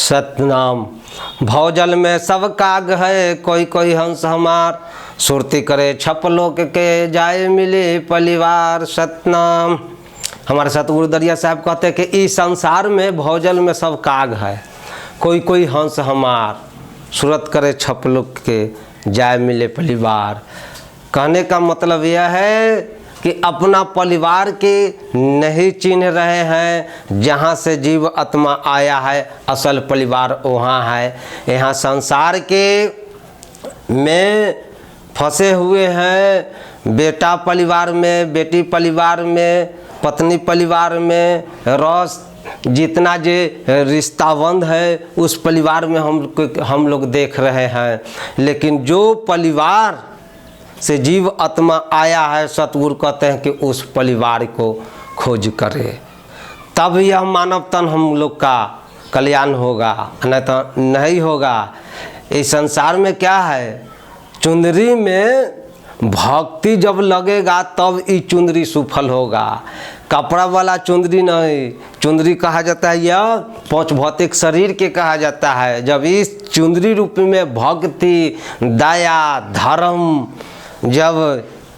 सतनाम। भवजल में सब काग है, कोई कोई हंस हमार, सुरती करे छपलोक के, जाए मिले परिवार। सतनाम। हमारे सतगुरु दरिया साहब कहते हैं कि इस संसार में भवजल में सब काग है, कोई कोई हंस हमार, सूरत करे छपलोक के, जाए मिले परिवार। कहने का मतलब यह है कि अपना परिवार के नहीं चिन्ह रहे हैं। जहाँ से जीव आत्मा आया है असल परिवार वहाँ है। यहाँ संसार के में फंसे हुए हैं, बेटा परिवार में, बेटी परिवार में, पत्नी परिवार में, रस जितना जे रिश्ताबंध है उस परिवार में हम लोग देख रहे हैं। लेकिन जो परिवार से जीव आत्मा आया है, सतगुरु कहते हैं कि उस परिवार को खोज करे, तब यह मानव तन हम लोग का कल्याण होगा, नहीं तो नहीं होगा। इस संसार में क्या है, चुंदरी में भक्ति जब लगेगा तब ये चुंदरी सफल होगा। कपड़ा वाला चुंदरी नहीं, चुंदरी कहा जाता है यह पांच भौतिक शरीर के कहा जाता है। जब इस चुंदरी रूप में भक्ति, दया, धर्म जब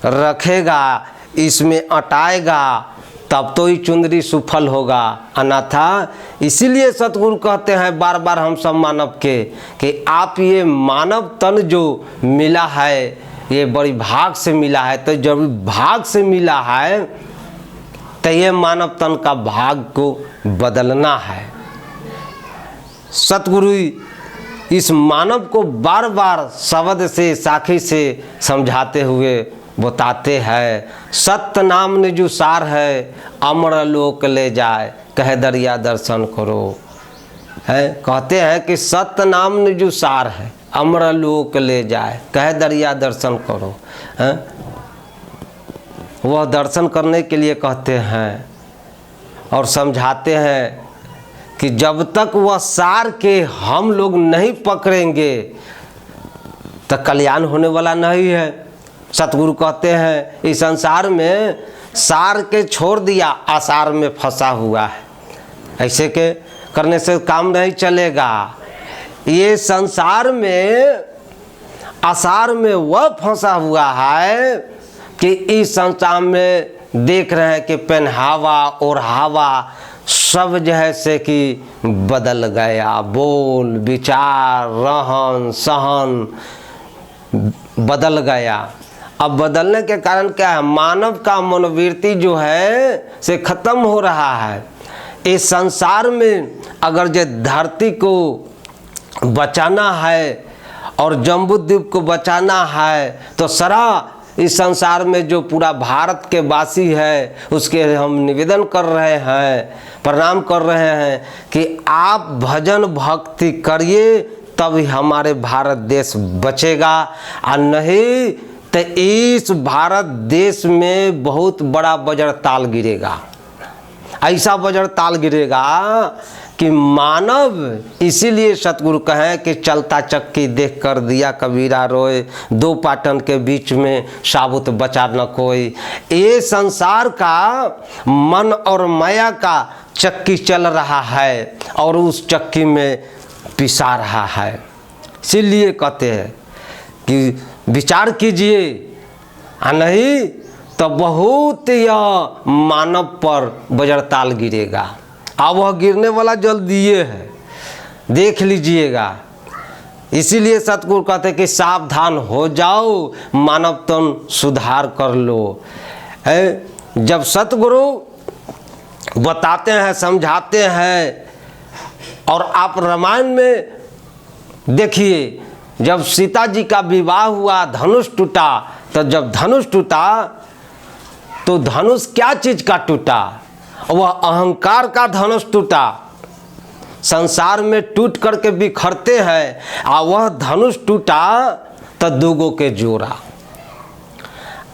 रखेगा, इसमें अटाएगा, तब तो ये चुंदरी सफल होगा। अन्यथा इसीलिए सतगुरु कहते हैं बार बार हम सब मानव के कि आप ये मानव तन जो मिला है ये बड़ी भाग से मिला है। तो जब भाग से मिला है तो ये मानव तन का भाग को बदलना है। सतगुरु इस मानव को बार बार शब्द से, साखी से समझाते हुए बताते हैं, सत्य नाम ने जो सार है, अमर लोक ले जाए, कहे दरिया दर्शन करो। है कहते हैं कि सत्य नाम ने जो सार है, अमर लोक ले जाए, कहे दरिया दर्शन करो। है वह दर्शन करने के लिए कहते हैं और समझाते हैं कि जब तक वह सार के हम लोग नहीं पकड़ेंगे तो कल्याण होने वाला नहीं है। सतगुरु कहते हैं इस संसार में सार के छोड़ दिया, आसार में फंसा हुआ है। ऐसे के करने से काम नहीं चलेगा। ये संसार में आसार में वह फंसा हुआ है कि इस संसार में देख रहे हैं कि पहनावा और हवा सब जो है से कि बदल गया। बोल, विचार, रहन सहन बदल गया। अब बदलने के कारण क्या है, मानव का मनोवृत्ति जो है से खत्म हो रहा है। इस संसार में अगर जो धरती को बचाना है और जम्बूद्वीप को बचाना है तो सारा इस संसार में जो पूरा भारत के वासी है उसके हम निवेदन कर रहे हैं, प्रणाम कर रहे हैं कि आप भजन भक्ति करिए, तभी हमारे भारत देश बचेगा। और नहीं तो इस भारत देश में बहुत बड़ा बजर ताल गिरेगा। ऐसा बजर ताल गिरेगा कि मानव, इसीलिए सतगुरु कहें कि चलता चक्की देख कर दिया कबीरा रोए, दो पाटन के बीच में साबुत बचा न कोई। ये संसार का मन और माया का चक्की चल रहा है और उस चक्की में पिसा रहा है। इसीलिए कहते हैं कि विचार कीजिए, नहीं तो बहुत यह मानव पर बजरताल गिरेगा। अब वह गिरने वाला जल्दिए है, देख लीजिएगा। इसीलिए सतगुरु कहते हैं कि सावधान हो जाओ, मानव तन सुधार कर लो। जब सतगुरु बताते हैं, समझाते हैं, और आप रामायण में देखिए जब सीता जी का विवाह हुआ, धनुष टूटा, तो जब धनुष टूटा तो धनुष क्या चीज का टूटा, वह अहंकार का धनुष टूटा। संसार में टूट करके बिखरते हैं, और वह धनुष टूटा तो दुगो के जोड़ा।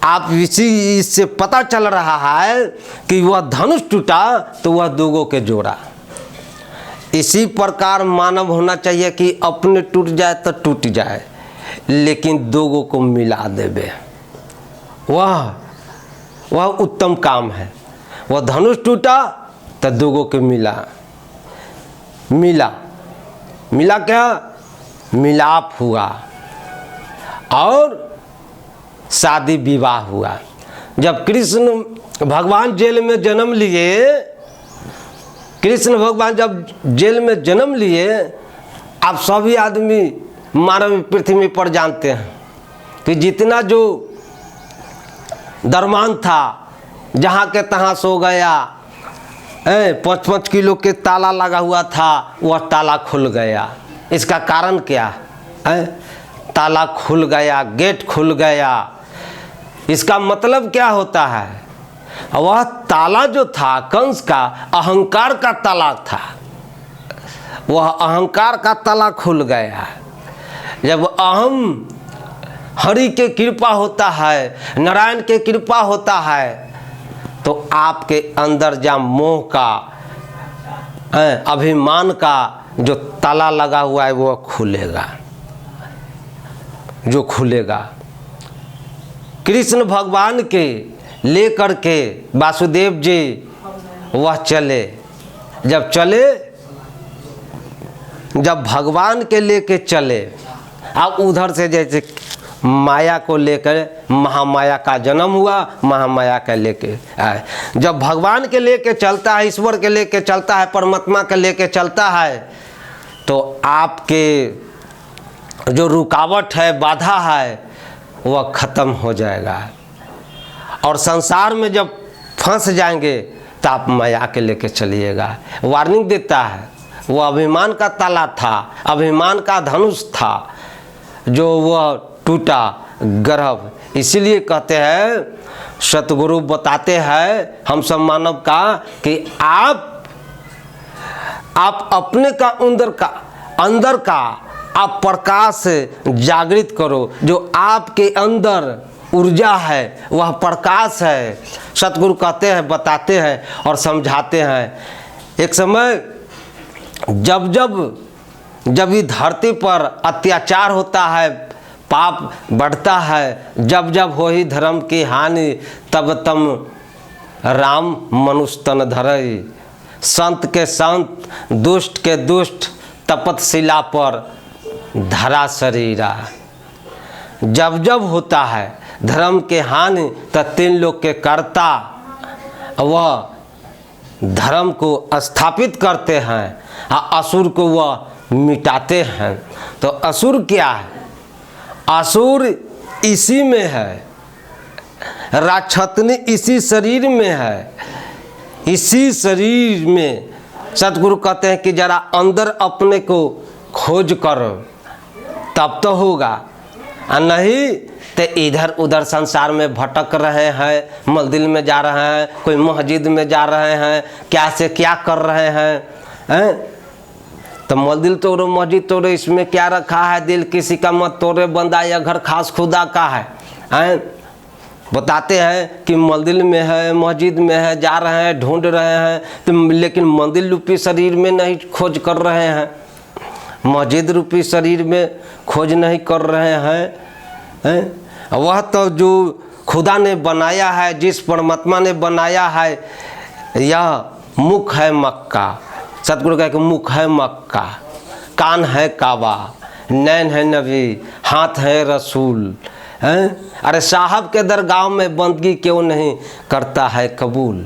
आप इससे पता चल रहा है कि वह धनुष टूटा तो वह दुगो के जोड़ा। इसी प्रकार मानव होना चाहिए कि अपने टूट जाए तो टूट जाए, लेकिन दोगों को मिला देवे, वह उत्तम काम है। वह धनुष टूटा तो दोगों के मिला, मिला क्या? मिलाप हुआ और शादी विवाह हुआ। जब कृष्ण भगवान जेल में जन्म लिए, कृष्ण भगवान जब जेल में जन्म लिए, आप सभी आदमी मानव पृथ्वी पर जानते हैं कि जितना जो दरमान था, जहाँ के तहाँ सो गया, 5-5 किलो के ताला लगा हुआ था, वह ताला खुल गया। इसका कारण क्या है? ताला खुल गया, गेट खुल गया। इसका मतलब क्या होता है? वह ताला जो था कंस का अहंकार का ताला था, वह अहंकार का ताला खुल गया। जब अहम हरि के कृपा होता है, नारायण के कृपा होता है, तो आपके अंदर जहाँ मोह का, अभिमान का जो ताला लगा हुआ है वो खुलेगा, जो खुलेगा। कृष्ण भगवान के लेकर के वासुदेव जी वह चले। जब चले, जब भगवान के लेके चले, अब उधर से जैसे माया को लेकर महामाया का जन्म हुआ, महामाया के लेके आए। जब भगवान के लेके चलता है, ईश्वर के लेके चलता है, परमात्मा के लेके चलता है, तो आपके जो रुकावट है, बाधा है, वह खत्म हो जाएगा। और संसार में जब फंस जाएंगे तो आप माया के लेके चलिएगा। वार्निंग देता है। वो अभिमान का ताला था, अभिमान का धनुष था, जो वह टूटा गर्भ। इसीलिए कहते हैं, सतगुरु बताते हैं हम सब मानव का कि आप अपने का अंदर का आप प्रकाश जागृत करो। जो आपके अंदर ऊर्जा है वह प्रकाश है। सतगुरु कहते हैं, बताते हैं और समझाते हैं। एक समय जब ये धरती पर अत्याचार होता है, पाप बढ़ता है, जब हो ही धर्म की हानि, तब तम राम मनुष्य तन धरई। संत के संत, दुष्ट के दुष्ट, तपतशिला पर धरा शरीरा। जब होता है धर्म के हानि, तो 3 लोग के कर्ता वह धर्म को स्थापित करते हैं, असुर को वह मिटाते हैं। तो असुर क्या है? असुर इसी में है, राक्षसनी इसी शरीर में है। इसी शरीर में सतगुरु कहते हैं कि जरा अंदर अपने को खोज करो, तब तो होगा। नहीं तो इधर उधर संसार में भटक रहे हैं, मंदिर में जा रहे हैं, कोई मस्जिद में जा रहे हैं, क्या से क्या कर रहे हैं, तो मंदिर तोड़ो, मस्जिद तोड़ो, इसमें क्या रखा है? दिल किसी का मत तोड़े, बंदा यह घर खास खुदा का है। बताते हैं कि मंदिर में है, मस्जिद में है, जा रहे हैं, ढूंढ रहे हैं, तो लेकिन मंदिर रूपी शरीर में नहीं खोज कर रहे हैं, मस्जिद रूपी शरीर में खोज नहीं कर रहे हैं। वह तो जो खुदा ने बनाया है, जिस परमात्मा ने बनाया है, यह मुख है मक्का। सतगुरु कहे कि मुख है मक्का, कान है काबा, नैन है नबी, हाथ है रसूल। अरे साहब के दरगाह में बंदगी क्यों नहीं करता है कबूल?